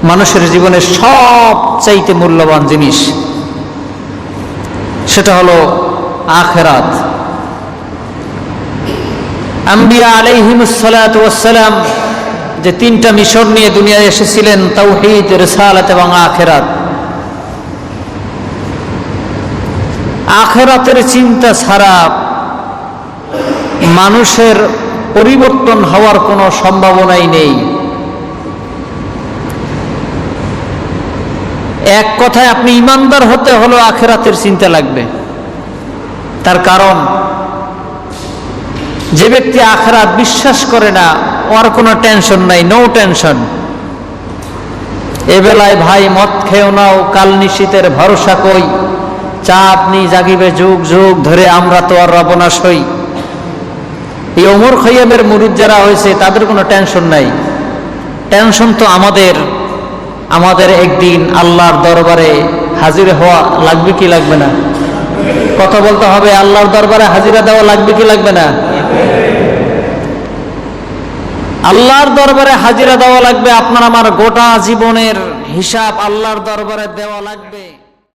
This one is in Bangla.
মানুষের জীবনের সবচাইতে মূল্যবান জিনিস, সেটা হলো আখিরাত। আম্বিয়া আলাইহিমুস সালাতু ওয়াস সালাম যে তিনটা মিশন নিয়ে দুনিয়ায় এসেছিলেন, তাওহীদ, রিসালাত এবং আখিরাত। আখিরাতের চিন্তা ছাড়া মানুষের পরিবর্তন হওয়ার কোনো সম্ভাবনাই নেই। এক কথায় আপনি ইমানদার হতে হলো আখিরাতের চিন্তা লাগবে। তার কারণ যে ব্যক্তি আখিরাত বিশ্বাস করে না, ওর কোনো টেনশন নাই, নো টেনশন। এ বেলায় ভাই মদ খেও নাও, কাল নিশীতের ভরসা কই, চাপ নি জাগিবে যুগ যুগ ধরে, আমরা তো আর রবনাশ হই। এই ওমর খৈয়ামের মুরিদ যারা হয়েছে তাদের কোনো টেনশন নাই। টেনশন তো আমাদের একদিন আল্লাহর দরবারে হাজির হওয়া লাগবে কি লাগবে না? কথা বলতে হবে, আল্লাহর দরবারে হাজিরা দেওয়া লাগবে কি লাগবে না? আল্লাহর দরবারে হাজিরা দেওয়া লাগবে। আপনার আমার গোটা জীবনের হিসাব আল্লাহর দরবারে দেওয়া লাগবে।